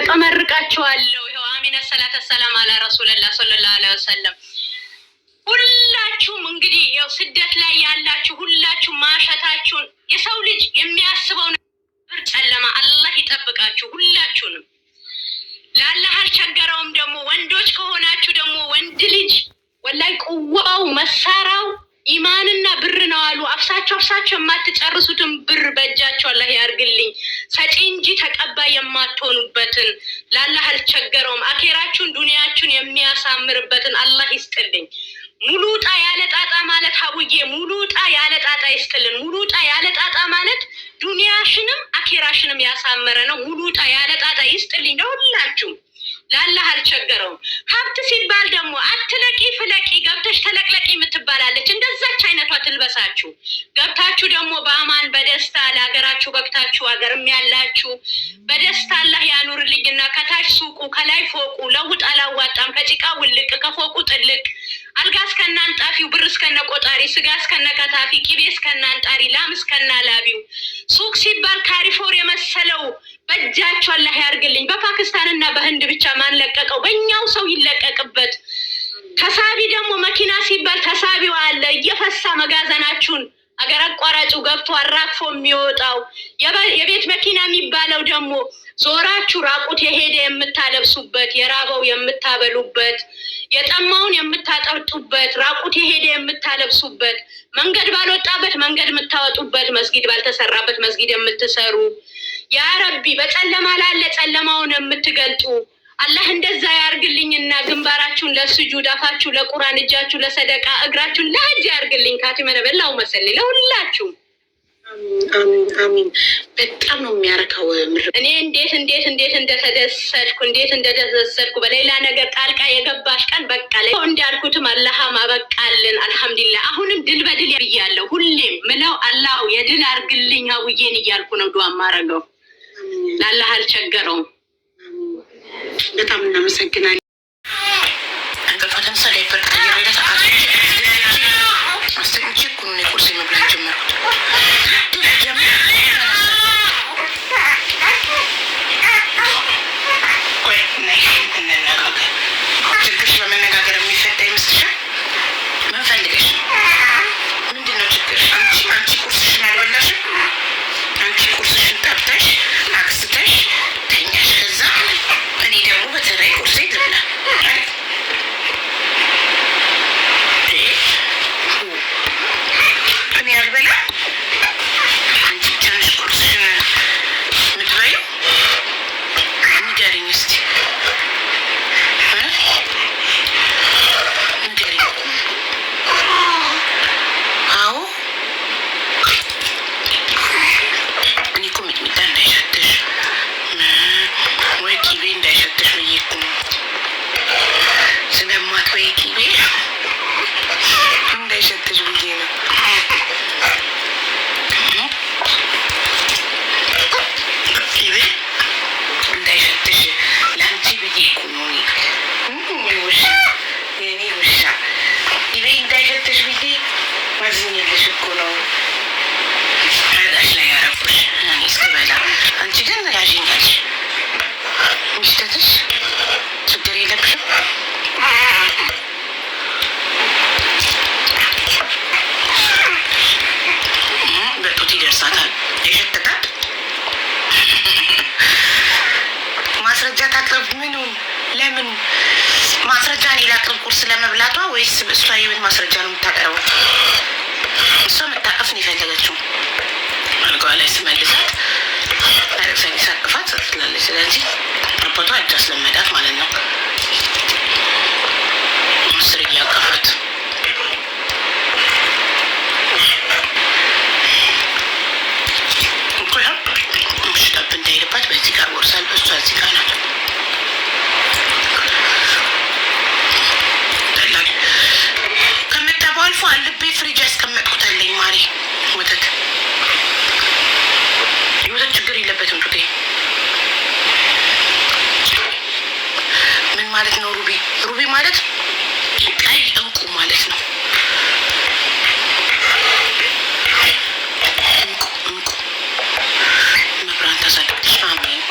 ተመርቃችኋለሁ። ይኸው አሚነ ሰላተ ሰላም አላ ረሱልላህ ሰለላሁ ዐለይሂ ወሰለም። ሁላችሁም እንግዲህ ያው ስደት ላይ ያላችሁ ሁላችሁ ማሸታችሁን የሰው ልጅ የሚያስበው ነገር ጨለማ አላህ ይጠብቃችሁ ሁላችሁንም። ለአላህ አልቸገረውም። ደግሞ ወንዶች ከሆናችሁ ደግሞ ወንድ ልጅ ወላይ ቁዋው መሳራው ኢማንና ብር ነው አሉ። አፍሳቸው የማትጨርሱትን ብር በእጃቸው አላህ ያርግልኝ። ሰጪ እንጂ ተቀባይ የማትሆኑበትን ለአላህ አልቸገረውም። አኼራችሁን ዱንያችሁን የሚያሳምርበትን አላህ ይስጥልኝ። ሙሉጣ ያለ ጣጣ ማለት ሀቡዬ ሙሉጣ ያለ ጣጣ ይስጥልን። ሙሉጣ ያለ ጣጣ ማለት ዱንያሽንም አኼራሽንም ያሳመረ ነው። ሙሉጣ ያለ ጣጣ ይስጥልኝ ለሁላችሁም። ለአላህ አልቸገረውም። ሀብት ሲባል ደግሞ አትለቂ ፍለቂ ገብተሽ ተለቅለቂ የምትባላለች እንደዛች አይነቷ ትልበሳችሁ። ገብታችሁ ደግሞ በአማን በደስታ ለሀገራችሁ ገብታችሁ ሀገርም ያላችሁ በደስታ አላህ ያኑርልኝና ከታች ሱቁ ከላይ ፎቁ ለውጥ አላዋጣም ከጭቃ ውልቅ ከፎቁ ጥልቅ አልጋ እስከነ አንጣፊው ብር እስከነ ቆጣሪ ስጋ እስከነ ከታፊ ቅቤ እስከነ አንጣሪ ላም እስከነ ላቢው ሱቅ ሲባል ካሪፎር የመሰለው በእጃችሁ አላህ ያርግልኝ። በፓኪስታንና በህንድ ብቻ ማን ለቀቀው? በእኛው ሰው ይለቀቅበት። ተሳቢ ደግሞ መኪና ሲባል ተሳቢው አለ እየፈሳ መጋዘናችሁን አገር አቋራጩ ገብቶ አራክፎ የሚወጣው የቤት መኪና የሚባለው ደግሞ ዞራችሁ ራቁት የሄደ የምታለብሱበት የራበው የምታበሉበት የጠማውን የምታጠጡበት ራቁት የሄደ የምታለብሱበት መንገድ ባልወጣበት መንገድ የምታወጡበት መስጊድ ባልተሰራበት መስጊድ የምትሰሩ ያ ረቢ በጨለማ ላለ ጨለማውን የምትገልጡ አላህ እንደዛ ያርግልኝና ግንባራችሁን ለስጁድ አፋችሁ ለቁርአን እጃችሁ ለሰደቃ እግራችሁን ለሐጅ ያርግልኝ። ካቲመነ በላው መሰለኝ ለሁላችሁ አሚን። በጣም ነው የሚያረካው። እኔ እንዴት እንደተደሰትኩ በሌላ ነገር ጣልቃ የገባሽ ቀን በቃ እንዳልኩትም አላህ ማበቃልን። አልሐምዱሊላህ አሁንም ድል በድል ብያለሁ። ሁሌም ምለው አላህ የድል አርግልኝ ሀውዬን እያልኩ ነው ዱዓ ማረገው። ለአላህ አልቸገረውም። በጣም እናመሰግናለን። ለምን ማስረጃ ነው ላቅርብ? ቁርስ ለመብላቷ ወይስ እሷ የምን ማስረጃ ነው የምታቀርበው? እሷ መታቀፍ ነው የፈለገችው። አልጋዋ ላይ ስመልሳት አለሰኝ ሳቅፋት ትላለች። ስለዚህ አባቷ አዳስለመዳት ማለት ነው። ምስር እያቀፋት ምሽታብ እንዳይልባት በዚህ ጋር ቦርሳል። እሷ እዚህ ጋር ናት። ከመጣበው አልፎ አልቤ ፍሪጅ ያስቀመጥኩታለኝ ማሪ ወተት የወተት ችግር የለበትም። ጡቴ ምን ማለት ነው? ሩቢ ማለት ቀይ እንቁ ማለት ነው። እንቁ መብራን ተሰጥቶሽ አሜን።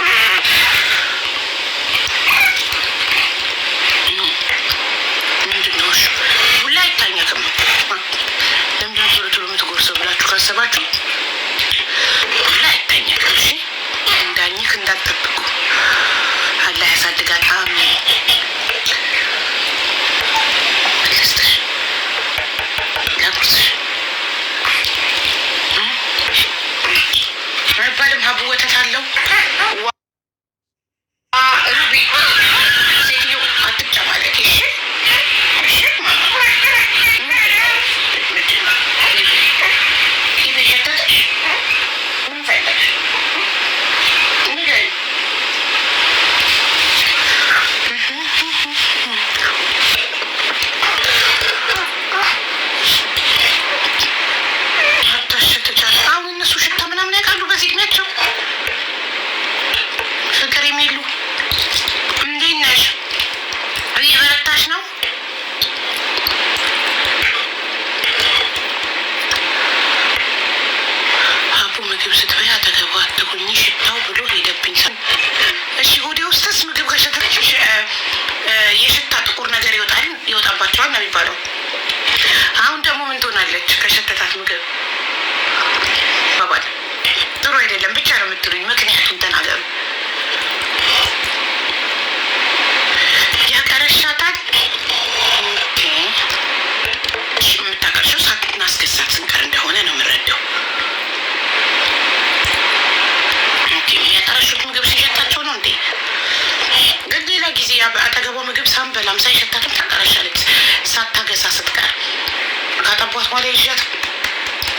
ላይ ይዣት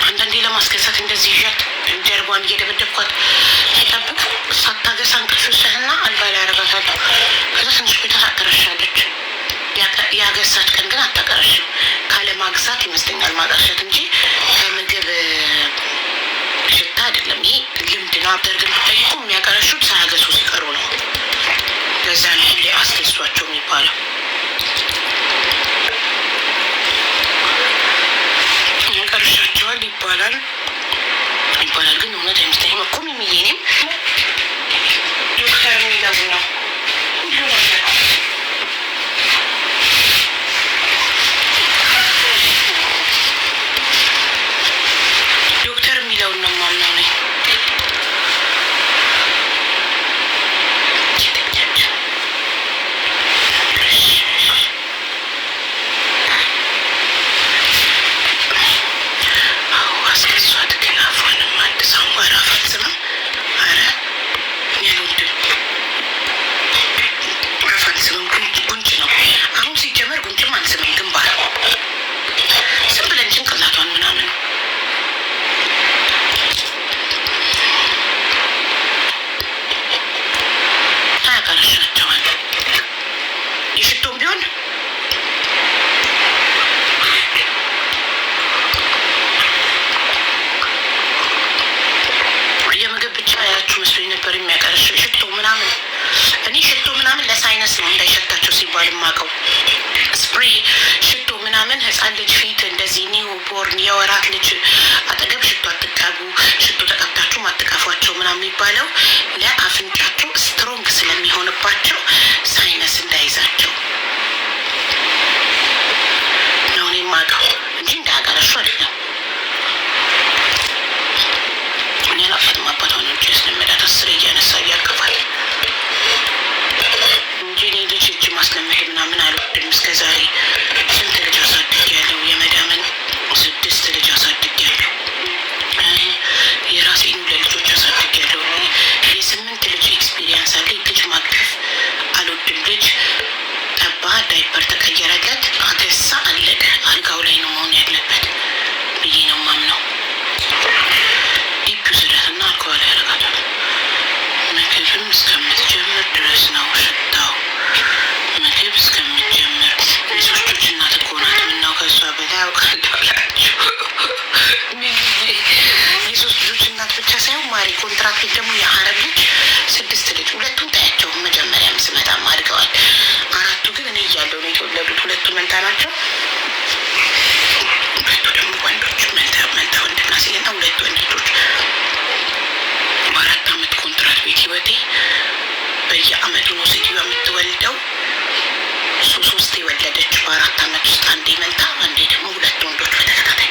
አንዳንዴ ለማስገዛት እንደዚህ ይዣት ጀርባዋን እየደበደብኳት ሲጠብቅ ሳታገሳ እንቅልፍ ውስጥህና አልጋ ላይ ያረጋታለሁ። ከዛ ትንሽ ቤታ ታቀረሻለች። ያገሳች ቀን ግን አታቀረሽም። ካለማግዛት ይመስለኛል ማቀረሸት እንጂ ከምግብ ሽታ አይደለም። ይሄ ልምድ ነው። አብደርግን ብጠይቁ የሚያቀረሹት ሳያገሱ ሲቀሩ ነው። ለዛ ነው ሁሌ አስገሷቸው የሚባለው። ያቀርሻቸዋል ይባላል ግን እውነት አይመስለኝም እኮ ሚሚዬኔም ዶክተር የሚለው ነው ሁሉ ነገር ዶክተር የሚለውን ነው ማምነው ነኝ። ነው እንዳይሸታቸው ሲባል ማቀው ስፕሬይ ሽቶ ምናምን ህፃን ልጅ ፊት እንደዚህ ኒው ቦርን የወራት ልጅ አጠገብ ሽቶ አትቀቡ፣ ሽቶ ተቀብታችሁ አትቀፏቸው ምናምን የሚባለው ለአፍንጫቸው ስትሮንግ ስለሚሆንባቸው ሳይነስ እንዳይዛቸው ነው እኔ ማቀው እንጂ እንዳያቀረሹ አይደለም። እኔ አላፋትም አባቷን ውጭ ያስለመዳት አስር እያነሳ እያቀፋል እንጂ እኔ ልጅ እጅ ማስለመድ ምናምን አልወድም። እስከ ዛሬ ስንት ልጅ አሳድጌያለሁ። የመዳምን 6 ልጅ አሳድጌያለሁ። የራሴን 2 ልጆች አሳድጌያለሁ። የ8 ልጅ ኤክስፒሪየንስ አለ። ልጅ ማቀፍ አልወድም። ልጅ ጠባ፣ ዳይፐር ተቀየረለት፣ አገሳ፣ አለቀ። አልጋው ላይ ነው መሆን ያለበት ብዬ ነው ማምነው። ዲፕ ስደትና አልኮል ያደርጋታል። ምግብም እስከምትጀምር ድረስ ነው ሽታው። ምግብ እስከምትጀምር የሶስቶች እናት እኮ ናት። ምነው ከእሷ በላይ አውቃላችሁ። የሶስት ልጆች እናት ብቻ ሳይሆን ማሪ ኮንትራክት ደግሞ የአረብ ልጅ 6 ልጅ 2ቱን ታያቸው። መጀመሪያም ስመጣም አድገዋል። 4ቱ ግን እኔ እያለሁ ነው የተወለዱት። 2ቱ መንታ ናቸው። 2ቱ ደግሞ ወንዶች መንታ ወንድና ሴትና 2 ወንድ ልጆች። በ4 አመት ኮንትራት ቤት ህይወቴ በየአመቱ ነው ሴትዮዋ የምትወልደው። 3 የወለደች በ4 አመት ውስጥ አንዴ መንታ፣ አንዴ ደግሞ 2 ወንዶች በተከታታይ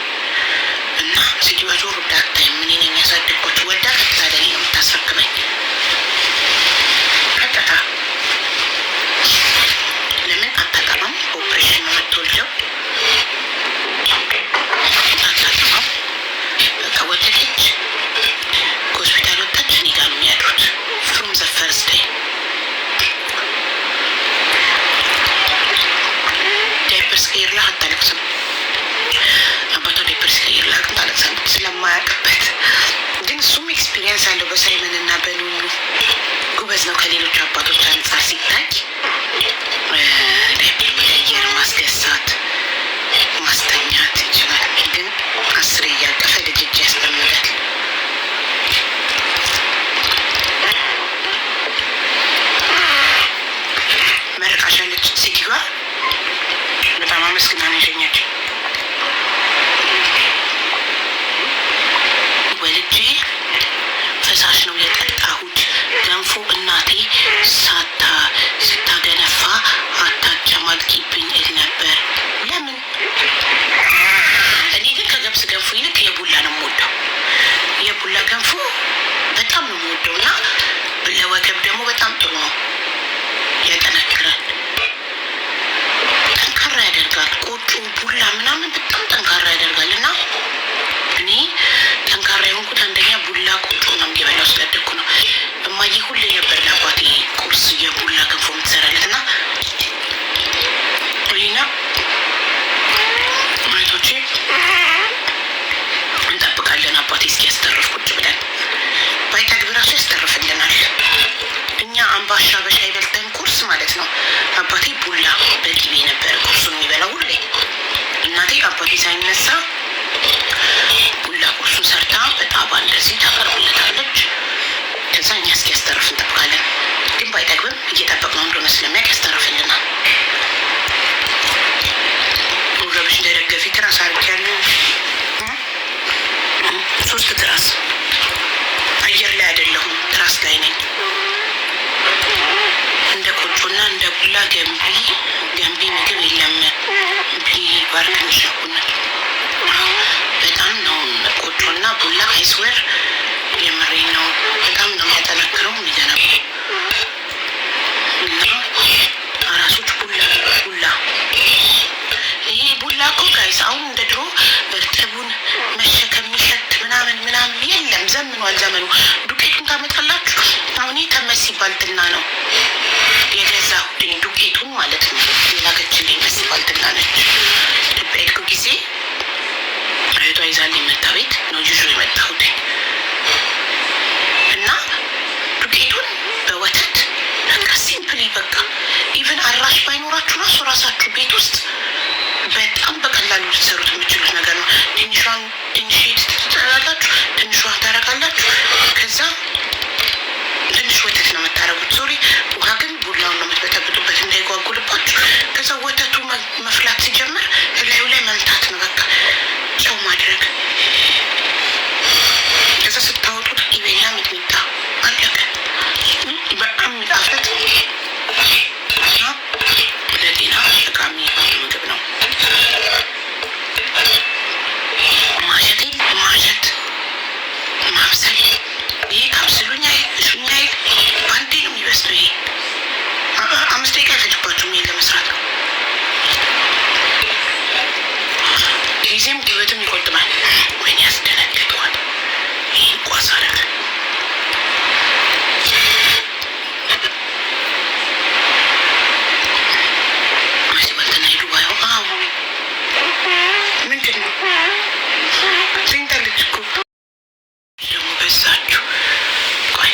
እና ሴትዮዋ ዞር እንዳታይ ምን ነኝ ያሳደግኩት ወዳ ታደኔ ነው የምታስረክበኝ። ቀጥታ ለምን አታቀማም? ኦፕሬሽን ነው የምትወልደው። አታቀማም። በቃ ወለደች፣ ከሆስፒታል ወጣች፣ እኔ ጋር ነው የሚያድሩት ፍሮም ዘ ፈርስት ዴይ። ዳይፐር ስቀይርላት አታለቅስም። አባቷ ዳይፐር ስቀይርላት ግን ታለቅሳለች ስለማያውቅበት። ግን እሱም ኤክስፒሪየንስ አለው። በሳይመን እና በኑኑ ጉበዝ ነው ከሌሎች አባቶች አንጻር ሲታይ። ዳይፐር መቀየር፣ ማስገሳት፣ ማስተኛት ይችላል። ግን 10 እያቀፈ ልጅ እጅ ያስለምዳል። መረቃሻለች ሴትዮዋ። በጣም አመስግና ነው የሸኘች። ወልጄ ፈሳሽ ነው የጠጣሁት። ገንፎ እናቴ ቡላ ገንቢ ምግብ የለም። ባርክንሽ ቡና በጣም ነው ቆጮና ቡላ አይስወር የምሬ ነው። በጣም ነው የሚያጠነክረው የሚገነባው እና አራሶች ቡላ ይሄ ቡላ እኮ ጋይስ አሁን እንደ ድሮ እርጥቡን መሸከም የሚሸት ምናምን የለም። ዘምኗል ዘመኑ። ዱቄቱን ታመጣላችሁ። አሁን ተመሲ ባልትና ነው የገዛሁትኝ ዱቄቱን ማለት ነው። የላከችልኝ መሲ ባልትና ነች። ኢትዮጵያ ሄድኩ ጊዜ እህቷ ይዛልኝ መጣ። ቤት ነው ይዞ የመጣሁት እና ዱቄቱን በወተት በቃ ሲምፕሊ በቃ ኢቨን አራሽ ባይኖራችሁ ራሳችሁ ቤት ውስጥ በጣም በቀላሉ ልትሰሩት የምችሉት ነገር ነው። ትንሽ ትጠራላችሁ፣ ትንሽ ውሃ ታረጋላችሁ። ከዛ ትንሽ ወተት ነው የምታረጉት። ሶሪ ውሃ ግን ቡላውን ነው የምትበጠብጡበት እንዳይጓጉልባችሁ። ከዛ ወተቱ መፍላት ሲጀምር እላዩ ላይ መምታት ነው በቃ ጨው ማድረግ። ከዛ ስታወጡት ኢቤና ሚጥሚጣ አለቀ። በጣም የሚጣፍጥ ለጤና ጠቃሚ ምግብ ነው። ማሸት ማብሰል ይሄ አብስሉኛ እሹኛ በአንዴ ነው የሚበስለው። ይሄ 5 ደቂቃ አይፈጅባችሁም ይሄን ለመስራት። ጊዜም ጉልበትም ይቆጥባል። ወይኔ ያስደነግጠዋል። ይህ ቋስ አረግ ምንድን ነው ዚንተልጅ እኮ ደግሞ በዛችሁ። ቆይ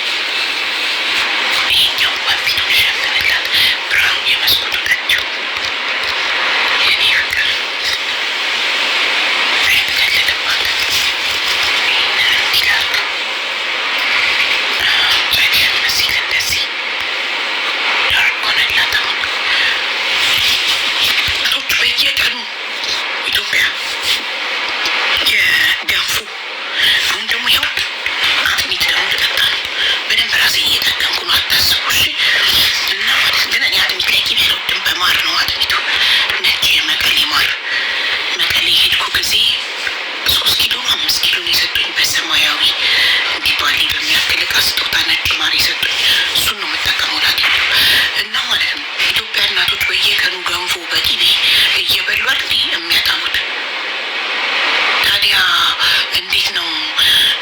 ይሄኛው ባቢቱ ሸፍንላት ብራው የመስኮቱ ጠቸው የኔ ፍቅር አይተከልልባት ይላሉ መሲል እንደዚህ ዳርኮንላት። አሁን ቶች በየቀኑ ኢትዮጵያ የገንፉ አሁን ደግሞ ይኸው አጥሚት ደግሞ ልጠጣ ነው። በደንብ ራሴ እየጠቀምኩ ነው። አታስቡ እሺ። እና ማለት ግን እኔ አጥሚት ላይ ቂቤ አልወድም። በማር ነው አጥሚቱ። ነጭ የመቀሌ ማር መቀሌ ሄድኩ ጊዜ 3 ኪሎ 5 ኪሎ ነው የሰጡኝ። በሰማያዊ እንዲባሊ በሚያክል እቃ ስጦታ ነጭ ማር የሰጡኝ። እሱን ነው የምጠቀመው ላጥሚቱ። እና ማለት ነው ኢትዮጵያ እናቶች በየቀኑ ገንፎ በቂቤ እየበሉ አይደል የሚያጠሙት። ታዲያ እንዴት ነው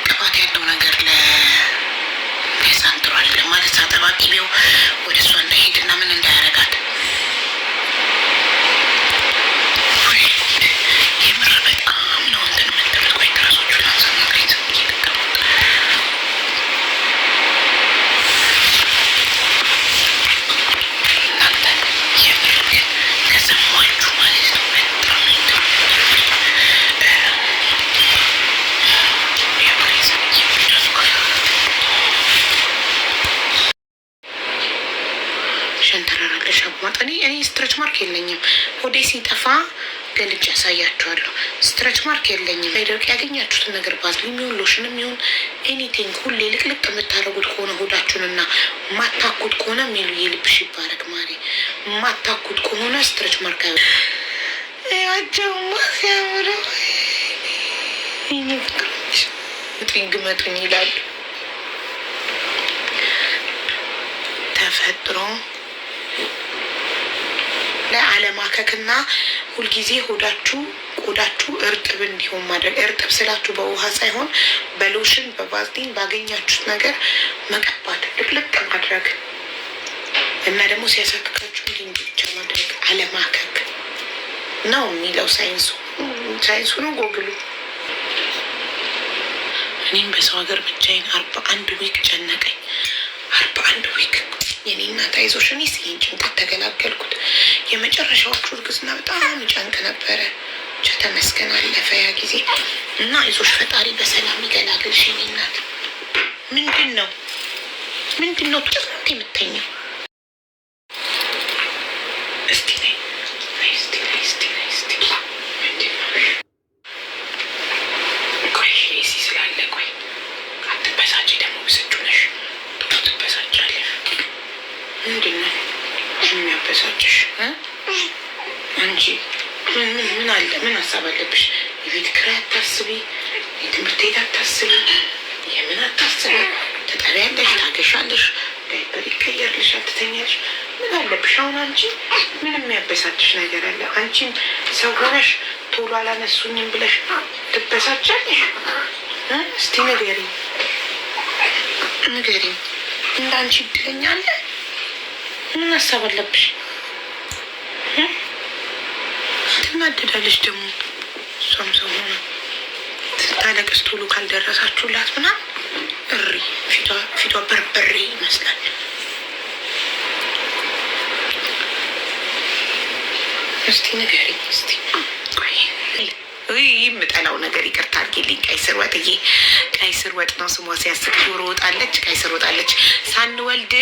ቅባት ያለው ነገር ለህፃን ጥሩ አይደለም ማለት ሳጠባ ቂቤው ወደ እሷ እንዳይሄድና ምን እንዳያረጋት። የምር በጣም ነው እንትን የምትሉት። ቆይ ራሶቹ ላንሳናግሬ ሰው እየጠቀሙት እናንተ የምር ግን ከሰማችሁ ማለት ነው በጣም ሸንተረራለሽ አቧጥ። እኔ ስትረች ማርክ የለኝም። ሆዴ ሲጠፋ ገልጭ ያሳያችኋለሁ። ስትረች ማርክ የለኝም። ደርቅ ያገኛችሁትን ነገር ባዝሊን የሚሆን ሎሽንም ይሁን ኤኒቲንግ ሁሌ ልቅልቅ የምታደርጉት ከሆነ ሆዳችሁንና ማታኩት ከሆነ ሚሉ የልብሽ ይባረክ ማሪ ማታኩት ከሆነ ስትረች ማርክ አይ ያቸውማ ሲያምሩ ግመጡኝ ይላሉ። ተፈጥሮ ለአለማከክና ሁልጊዜ ቆዳችሁ እርጥብ እንዲሆን ማድረግ። እርጥብ ስላችሁ በውሃ ሳይሆን በሎሽን በቫዝሊን ባገኛችሁት ነገር መቀባት፣ ልቅልቅ ማድረግ እና ደግሞ ሲያሳክካችሁ እንዲህ ብቻ ማድረግ። አለማከክ ነው የሚለው ሳይንሱ ነው ጎግሉ። እኔም በሰው ሀገር ብቻዬን 41 ዊክ ጨነቀኝ። 41 ዊክ የኔ እናት አይዞሽ። እኔ ይህን ጭንቀት ተገላገልኩት። የመጨረሻዎቹ እርግዝና በጣም ጨንቅ ነበረ። ተመስገን አለፈ ያ ጊዜ እና አይዞሽ ፈጣሪ በሰላም ይገላግልሽ የኔ እናት። ምንድን ነው ትምህርት የምተኘው? እስቲ ነይ ቆይ ሲ ስላለ ቆይ አትበሳጭ። ደግሞ ብስጩ ነሽ ቶሎ ትበሳጫለሽ። ምንድን ነው የሚያበሳጭሽ አንቺ ምን አለ? ምን ሀሳብ አለብሽ? የቤት ኪራይ አታስቢ፣ የትምህርት ቤት አታስቢ፣ የምን አታስቢ። ትጠሪያለሽ፣ ታገሻለሽ፣ ዳይፐር ይቀየርልሻል፣ ትተኛለሽ። ምን አለብሽ? አሁን አንቺ ምን የሚያበሳጭሽ ነገር አለ? አንቺም ሰው ሆነሽ ቶሎ አላነሱኝም ብለሽ ትበሳጫለሽ? እስቲ ንገሪኝ ንገሪኝ። እንደ አንቺ እድለኛ አለ? ምን ሀሳብ አለብሽ? ትናደዳለች ደግሞ እሷም ሰው ሆነ ስታለቅስ ቶሎ ካልደረሳችሁላት ምናምን እሪ ፊቷ በርበሬ ይመስላል። እስቲ ንገሪኝ እስቲ። የምጠላው ነገር ይቅርታ አድርጊልኝ። ቀይ ስር ወጥዬ ቀይ ስር ወጥ ነው ስሟ። ሲያስቅ ዶሮ ወጣለች፣ ቀይ ስር ወጣለች። ሳንወልድ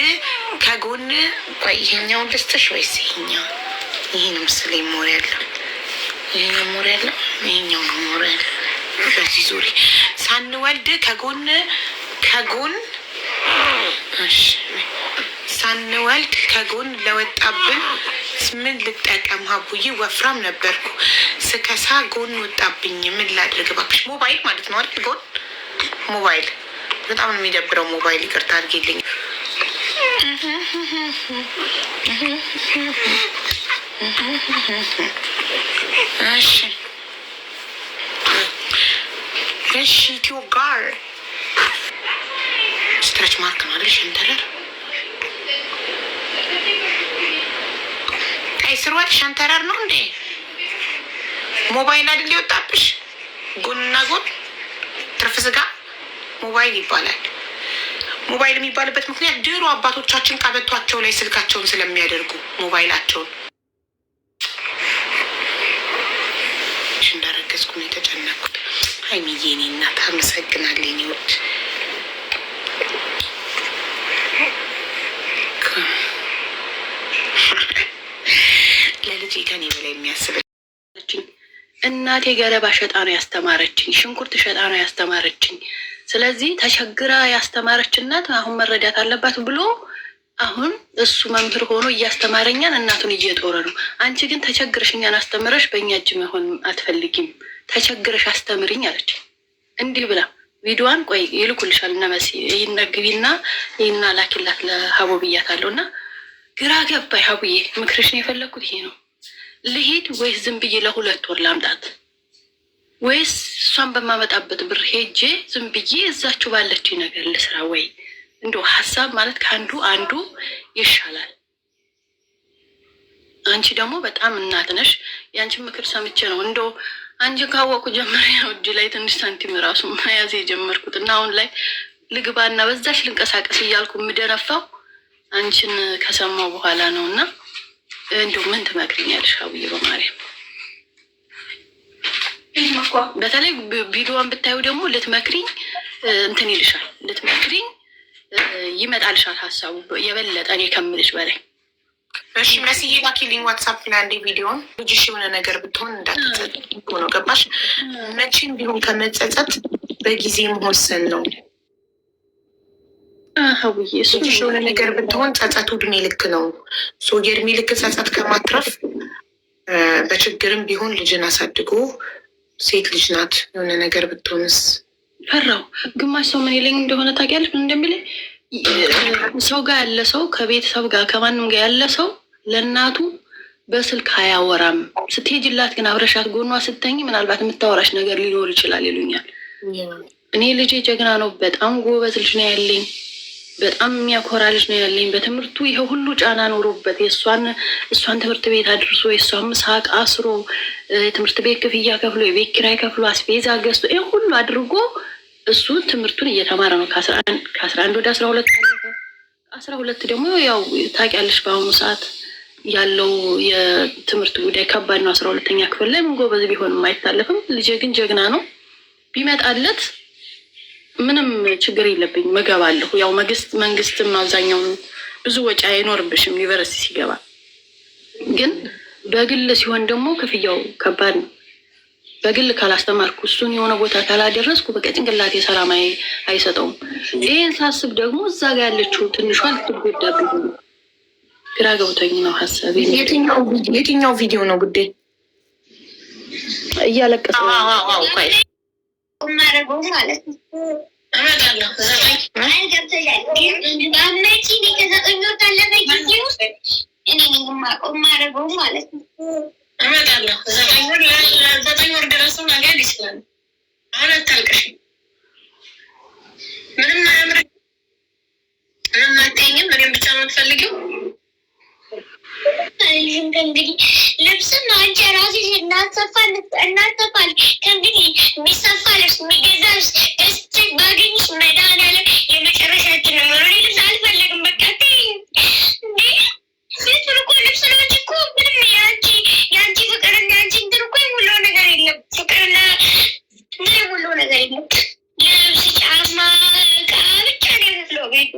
ከጎን ይሄኛውን ልስጥሽ ወይስ ይሄኛው? ይሄን ምስል ሞር ያለው ይሄኛው ሞር ያለው ይሄኛው ነው ሞር ያለው። በዚህ ዙሪ ሳንወልድ ከጎን እሺ፣ ሳንወልድ ከጎን ለወጣብን ምን ልጠቀም? ሀቡዬ ወፍራም ነበርኩ ስከሳ ጎን ወጣብኝ። ምን ላድርግ እባክሽ? ሞባይል ማለት ነው አይደል? ጎን ሞባይል በጣም ነው የሚደብረው ሞባይል። ይቅርታ አድርጊልኝ። እሺ ኢትዮ ጋር ስትረች ማርክ ነው አይደል? ሸንተረር ቀይ ስር ወጥ ሸንተረር ነው እንዴ? ሞባይል አይደል የወጣብሽ? ጎንና ጎን ትርፍ ስጋ ሞባይል ይባላል። ሞባይል የሚባልበት ምክንያት ድሮ አባቶቻችን ቀበቷቸው ላይ ስልካቸውን ስለሚያደርጉ ሞባይላቸውን እንዳረገዝኩ ነው የተጨነኩት። ሀይሚዬ እኔ እናት አመሰግናለሁ። እኔ ወድ ለልጄ ከኔ በላይ የሚያስበችኝ እናቴ ገለባ ሸጣ ነው ያስተማረችኝ፣ ሽንኩርት ሸጣ ነው ያስተማረችኝ። ስለዚህ ተቸግራ ያስተማረች እናት አሁን መረዳት አለባት ብሎ አሁን እሱ መምህር ሆኖ እያስተማረኛን እናቱን እየጦረ ነው። አንቺ ግን ተቸግረሽ እኛን አስተምረሽ በእኛ እጅ መሆን አትፈልጊም፣ ተቸግረሽ አስተምርኝ አለች። እንዲህ ብላ ቪዲዮዋን ቆይ ይልኩልሻል እነ መሲ ይነግቢና ይህና ላኪላት ለሀቦ ብያታለሁ። እና ግራ ገባይ ሀቡዬ፣ ምክርሽ ነው የፈለግኩት ይሄ ነው። ልሂድ ወይስ ዝም ብዬ ለሁለት ወር ላምጣት ወይስ እሷን በማመጣበት ብር ሄጄ ዝም ብዬ እዛችሁ ባለችኝ ነገር ልስራ? ወይ እንደው ሀሳብ ማለት ከአንዱ አንዱ ይሻላል። አንቺ ደግሞ በጣም እናት ነሽ። የአንቺን ምክር ሰምቼ ነው እንደው አንቺ ካወቁ ጀመር ነው እጅ ላይ ትንሽ ሳንቲም ራሱ መያዝ የጀመርኩት እና አሁን ላይ ልግባና በዛሽ ልንቀሳቀስ እያልኩ የምደነፋው አንቺን ከሰማው በኋላ ነው። እና እንደው ምን ትመክሪኛለሽ አብዬ በማርያም? በተለይ ቪዲዮዋን ብታዩ ደግሞ ልትመክሪኝ እንትን ይልሻል፣ ልትመክሪኝ ይመጣልሻል ሀሳቡ የበለጠ እኔ ከምልሽ በላይ። እሺ መስዬ ላኪልኝ ዋትሳፕ ላይ አንዴ ቪዲዮን። ልጅሽ የሆነ ነገር ብትሆን እንዳትጸጸት ነው ገባሽ? መቼም ቢሆን ከመጸጸት በጊዜ መወሰን ነው። ልጅሽ የሆነ ነገር ብትሆን ጸጸቱ እድሜ ልክ ነው። የእድሜ ልክ ጸጸት ከማትረፍ በችግርም ቢሆን ልጅን አሳድጎ ሴት ልጅ ናት የሆነ ነገር ብትሆንስ? ፈራው ግማሽ ሰው ምን ይለኝ እንደሆነ ታውቂያለሽ? ምን እንደሚለኝ ሰው ጋር ያለ ሰው ከቤተሰብ ጋር ከማንም ጋር ያለ ሰው ለእናቱ በስልክ አያወራም። ስትሄጅላት ግን አብረሻት ጎኗ ስተኝ ምናልባት የምታወራሽ ነገር ሊኖር ይችላል ይሉኛል። እኔ ልጄ ጀግና ነው፣ በጣም ጎበዝ ልጅ ነው ያለኝ፣ በጣም የሚያኮራ ልጅ ነው ያለኝ። በትምህርቱ ይሄ ሁሉ ጫና ኖሮበት እሷን ትምህርት ቤት አድርሶ የእሷን ምሳቅ አስሮ የትምህርት ቤት ክፍያ ከፍሎ የቤት ኪራይ ከፍሎ አስቤዛ ገዝቶ ይህ ሁሉ አድርጎ እሱ ትምህርቱን እየተማረ ነው። ከ11 ወደ 12 12 ደግሞ ያው ታውቂያለሽ በአሁኑ ሰዓት ያለው የትምህርት ጉዳይ ከባድ ነው። 12ኛ ክፍል ላይ ምን ጎበዝ ቢሆንም አይታለፍም። ልጄ ግን ጀግና ነው። ቢመጣለት ምንም ችግር የለብኝም፣ እገባለሁ። ያው መንግስትም አብዛኛውን ብዙ ወጪ አይኖርብሽም ዩኒቨርሲቲ ሲገባ። ግን በግል ሲሆን ደግሞ ክፍያው ከባድ ነው። በግል ካላስተማርኩ እሱን የሆነ ቦታ ካላደረስኩ በቃ ጭንቅላቴ ሰላም አይሰጠውም። ይህን ሳስብ ደግሞ እዛ ጋር ያለችው ትንሿ ልትጎዳብኝ ነው። ግራ ገብቶኝ ነው ሀሳቤ። የትኛው ቪዲዮ ነው ጉዴ? እያለቀሰ ማረገው ማለት ነው። እመጣለሁ 9 ወር ድረስ ነገር ይችላል። አሁን አታልቅሽ። ምንም አያምር፣ ምንም አትይኝም። እኔም ብቻ ነው የምትፈልጊው። እንግዲህ ልብስም አንቺ ራስሽ እናትሰፋል ከእንግዲህ የሚሰፋ ልብስ የሚገዛ ልብስ እስቲ ባገኝሽ መድኃኒዓለም የመጨረሻችን ነው። ልብስ አልፈለግም። በቃ ሴት እኮ ልብስ ነው እንጂ እኮ ምንም የአንቺ ፍቅርና የአንቺ እንትን እኮ የሙሉ ነገር የለም። ፍቅርና የሙሉ ነገር የለም። ልብስ፣ ጫማ፣ ዕቃ ብቻ ነው የምትለው ቤቱ።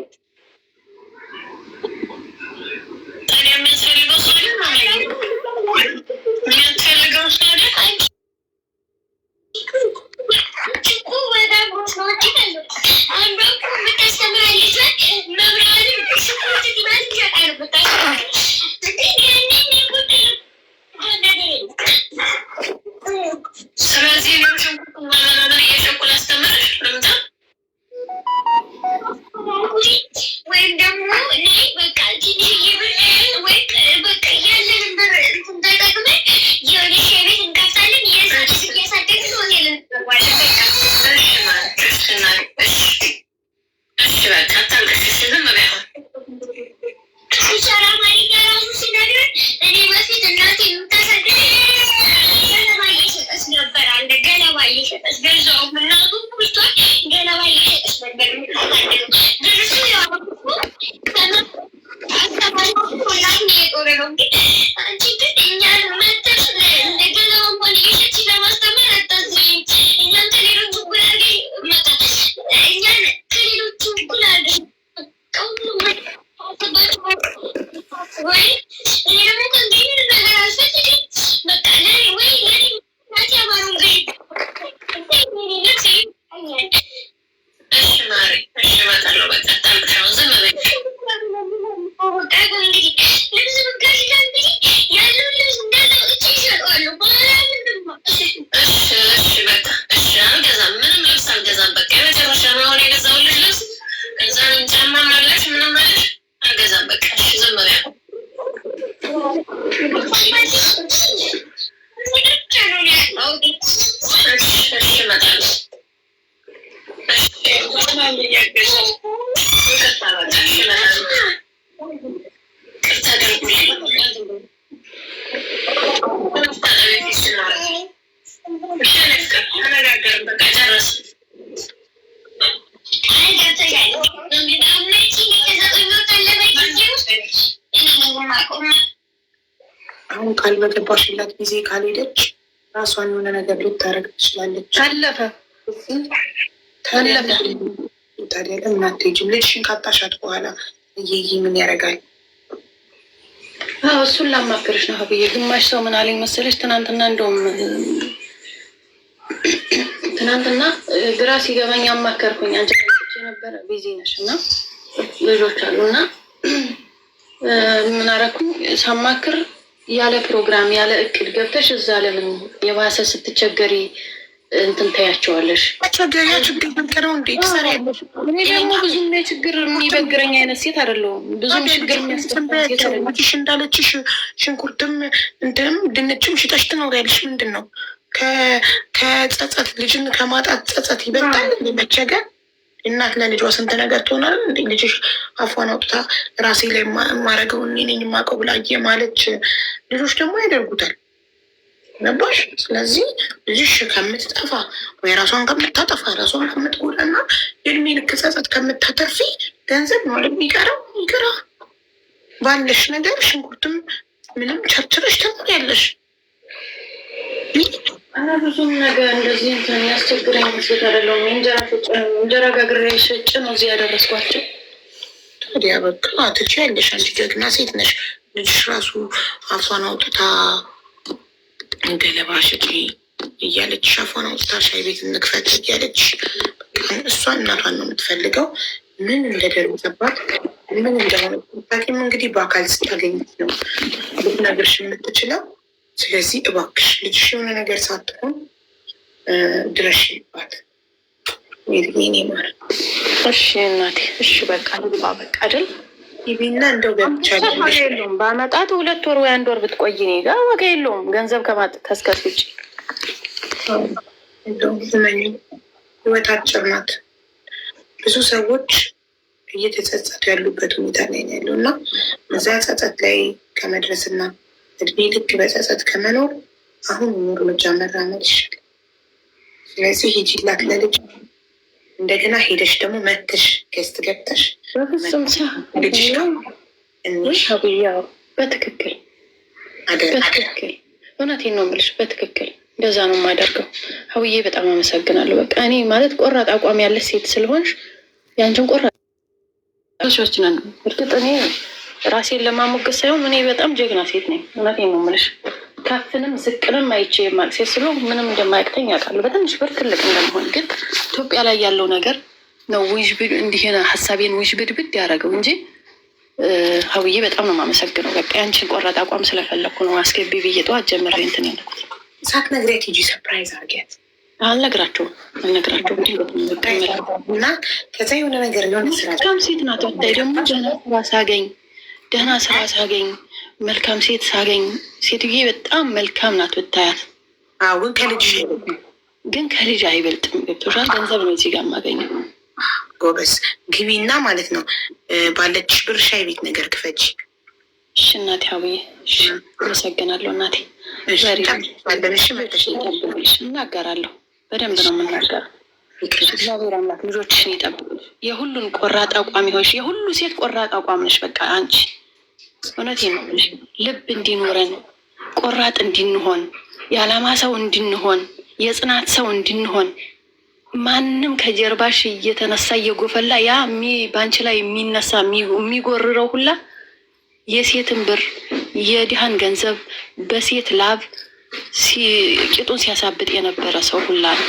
ታዲያ የሚያስፈልገው ሰው የሚያስፈልገው ሰው እኮ በጣም ሰዎች አሉ። አንዷ እኮ የምታስተምራለች መብራትን ስፖርት ቲማት ይሸጣል። ስለዚህ እየሸኩል አስተምርሽ ልምጣ ወይም ደግሞ በቃ ትንሽዬ ብር ወይ በቃ ያለን ብር እንትን ተጠቅመን የሆነሽ የቤት እንከፍታለን። እያሳደግን ሆቴል እንጠዋለን። በቃ አታልቅሽ። ዝም በይ አሁን ሲሰራ ማሪኛ ራሱ ሲነግረን እኔ በፊት እናቴ የምታሳድግ ገለባ እየሸጠች ነበር። አንድ ገለባ እየሸጠች ገዛው እናቱ ኩስቷል። ገለባ እየሸጠች ነበር የምታሳድገው። ድርሱ ያወቁ አስተማሪ ሁላም እየጦረ ነው። ግን አንቺ ግን እኛን መተሽ እንደ ገለባ እንኳን እየሸጥሽ ለማስተማር አታስቢም። እኛን ከሌሎቹ እኩል አድርገሽ መጣ እኛን ከሌሎቹ እኩል አድርገሽ ወይ እኔ ደግሞ ከእንግዲህ ነገር አልፈልግም። በቃ ለኔ ወይ ለኔ ናት ያማረው ገ እሺ ማሪ፣ እሺ እመጣለሁ። በቃ አታልቅሽ አሁን ዝም በይ። በቃ እንግዲህ ልብስ ብጋሽ እንግዲህ ያለውን ልብስ እንዳለውጭ ይሸጠዋሉ። በኋላ ምንድን ነው? እሺ በቃ እሺ፣ አልገዛም፣ ምንም ልብስ አልገዛም። በቃ የመጨረሻ ነው አሁን የገዛሁልሽ ልብስ። ከዛ ጫማ አለሽ ምንም አለሽ አልገዛም። በቃ እሺ ዝም በይ። እሺ እመጣለሁ። አሁን ቃል በገባሽላት ጊዜ ካልሄደች ራሷን የሆነ ነገር ልታረግ ትችላለች። ታለፈ። ታዲያ ለምን አትሄጂም? ልጅሽን ካጣሻት በኋላ እየይ ምን ያደርጋል? እሱን ላማክርሽ ነው ብዬ። ግማሽ ሰው ምን አለኝ መሰለች ትናንትና፣ እንደውም ትናንትና ግራ ሲገባኝ አማከርኩኝ። አንቺ ነበረ ቢዚ ነሽ እና ልጆች አሉ እና ምን አደረኩኝ ሳማክር፣ ያለ ፕሮግራም ያለ እቅድ ገብተሽ እዛ ለምን የባሰ ስትቸገሪ እንትን ታያቸዋለሽ። ቸገሪያ ችግር ነው እንዴ? እኔ ደግሞ ብዙም የችግር የሚበግረኝ አይነት ሴት አይደለሁም። ብዙም ችግር የሚያስፈልግሽ እንዳለችሽ ሽንኩርትም እንትንም ድንችም ሽጠሽ ትኖሪያለሽ። ምንድን ነው ከጸጸት ልጅን ከማጣት ጸጸት ይበልጣል መቸገር? እናት ለልጇ ስንት ነገር ትሆናል እንዴ? ልጅሽ አፏን አውጥታ ራሴ ላይ የማረገው እኔ ነኝ የማውቀው ብላ ማለች። ልጆች ደግሞ ያደርጉታል። ገባሽ? ስለዚህ ልጅሽ ከምትጠፋ ወይ ራሷን ከምታጠፋ ራሷን ከምትጎዳና የእድሜ ልክ ጸጸት ከምታተርፊ ገንዘብ ነው የሚቀረው። ይቅራ ባለሽ ነገር ሽንኩርትም ምንም ቸርችረሽ ትኖሪያለሽ። ብዙም ነገር እንደዚህ እንትን ያስቸግረኝ ሴት አይደለሁም። እንጀራ ጋግሬ ሸጭ ነው እዚህ ያደረስኳቸው። ታዲያ በቃ ትችያለሽ። አንቺ ጀግና ሴት ነሽ። ልጅሽ ራሱ አፏን አውጥታ ገለባ ሽጪ እያለች አፏን አውጥታ ሻይ ቤት እንክፈት እያለች እሷ እናቷን ነው የምትፈልገው። ምን እንደደረሰባት ምን እንደሆነ ታቂም እንግዲህ በአካል ስታገኙት ነው ልትነግርሽ የምትችለው። ስለዚህ እባክሽ ልጅሽ የሆነ ነገር ሳትሆን ድረሽባት። ኔ ማለት እሺ እናቴ፣ እሺ በቃ ልግባ በቃ አይደል? ይቢና እንደው ገብቻ የለውም በአመጣት 2 ወር ወይ 1 ወር ብትቆይ እኔ ጋ ዋጋ የለውም። ገንዘብ ከማጥቀስከስ ውጭ እንደው ዝመኝ ህይወት አጭር ናት። ብዙ ሰዎች እየተጸጸቱ ያሉበት ሁኔታ ላይ ነው ያለው እና እዛ ጸጸት ላይ ከመድረስና እድሜ ልክ በጸጸት ከመኖር አሁን እርምጃ መራመድ ይሻላል። ስለዚህ ሂጂላት ለልጅ። እንደገና ሄደሽ ደግሞ መተሽ ገዝት ገብተሽ በፍጹም ልጅሽ ሻብያው በትክክል በትክክል እውነቴን ነው የምልሽ። በትክክል እንደዛ ነው የማደርገው። ሀውዬ በጣም አመሰግናለሁ። በቃ እኔ ማለት ቆራጥ አቋም ያለች ሴት ስለሆንሽ ያንቺን ቆራጥ ሾች ነን። እርግጥ እኔ ራሴን ለማሞገስ ሳይሆን እኔ በጣም ጀግና ሴት ነኝ። እውነቴን ነው የምልሽ። ከፍንም ዝቅንም አይቼ የማቅ ሴት ስለሆን ምንም እንደማያቅተኝ ያውቃለሁ። በትንሽ ብር ትልቅ እንደመሆን ግን ኢትዮጵያ ላይ ያለው ነገር ነው ውዥብድ እንዲህ ሀሳቤን ውዥብድብድ ያደረገው እንጂ ሀውዬ በጣም ነው የማመሰግነው። በቃ ያንቺን ቆራጥ አቋም ስለፈለግኩ ነው አስገቢ ብዬ ጠዋት ጀምሬ እንትን ያልኩት። ሳትነግሪያት ሂጂ ሰርፕራይዝ አድርጊያት። አልነግራቸውም እና ከዛ የሆነ ነገር የሆነ ስራ መልካም ሴት ናት። ወታይ ደግሞ ደህና ስራ ሳገኝ መልካም ሴት ሳገኝ ሴትዬ በጣም መልካም ናት ብታያት። ግን ከልጅ አይበልጥም። ገብቶሻል? ገንዘብ ነው እዚህ ጋር የማገኘው። ጎበዝ ግቢና ማለት ነው ባለች ብር ሻይ ቤት ነገር ክፈች። እሺ እናቴ ሀብዬ፣ እሺ አመሰግናለሁ እናቴ። እናገራለሁ፣ በደንብ ነው የምናገረው። እግዚአብሔር አምላክ ልጆችሽን ይጠብቅልሽ። የሁሉን ቆራጥ አቋም ይሆንሽ። የሁሉ ሴት ቆራጥ አቋም ነሽ። በቃ አንቺ እውነቴን ነው የምልሽ። ልብ እንዲኖረን ቆራጥ እንድንሆን የዓላማ ሰው እንድንሆን የጽናት ሰው እንድንሆን ማንም ከጀርባሽ እየተነሳ እየጎፈላ ያ በአንቺ ላይ የሚነሳ የሚጎርረው ሁላ የሴትን ብር የድሃን ገንዘብ በሴት ላብ ቂጡን ሲያሳብጥ የነበረ ሰው ሁላ ነው።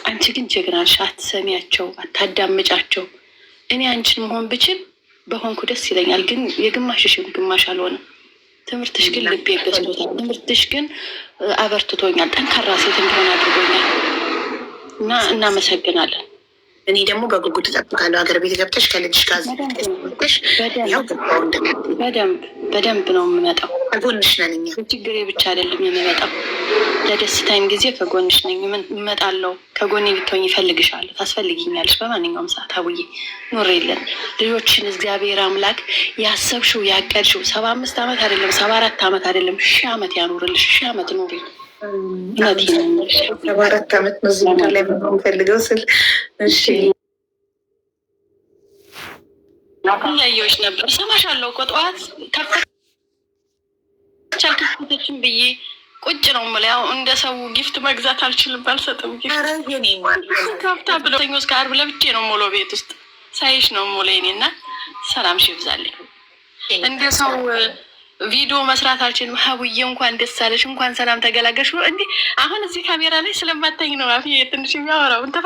አንቺ ግን ጀግናሽ። አትሰሚያቸው፣ አታዳምጫቸው። እኔ አንቺን መሆን ብችል በሆንኩ ደስ ይለኛል። ግን የግማሽሽን ግማሽ አልሆነም። ትምህርትሽ ግን ልቤ ገዝቶታል። ትምህርትሽ ግን አበርትቶኛል። ጠንካራ ሴት እንዲሆን አድርጎኛል እና እናመሰግናለን። እኔ ደግሞ በጉጉት እጠብቃለሁ። ሀገር ቤት ገብተሽ ከልጅሽ ጋር በደንብ ነው የምመጣው። ከጎንሽ ነን እኛ። ችግሬ ብቻ አይደለም የምመጣው፣ ለደስታይም ጊዜ ከጎንሽ ነኝ። እመጣለሁ። ከጎኔ ብትሆኝ ይፈልግሻለሁ። ታስፈልጊኛለሽ በማንኛውም ሰዓት። አቡዬ ኖር የለን ልጆችን እግዚአብሔር አምላክ ያሰብሽው ያቀድሽው 75 ዓመት አይደለም 74 ዓመት አይደለም 1000 ዓመት ያኖርልሽ። 1000 ዓመት ኖሪ። 74 ዓመት ነው እዚህ ምድር ላይ የምፈልገው ስል እሺ እያየሁሽ ነበር። ሰማሻለሁ እኮ ጠዋት ከፍተችን ብዬ ቁጭ ነው የምልህ። ያው እንደ ሰው ጊፍት መግዛት አልችልም፣ አልሰጥም ጊፍት ከፍታ ብለው ሰኞ እስከ ዓርብ ለብቼ ነው ሞሎ ቤት ውስጥ ሳይሽ ነው ሞሎ ኔ እና ሰላም ሺ ይብዛልኝ። እንደ ሰው ቪዲዮ መስራት አልችልም። ሀቡዬ እንኳን ደስ አለሽ፣ እንኳን ሰላም ተገላገሽ። እንዲህ አሁን እዚህ ካሜራ ላይ ስለማታኝ ነው አፍ ትንሽ የሚያወራው እንተፋ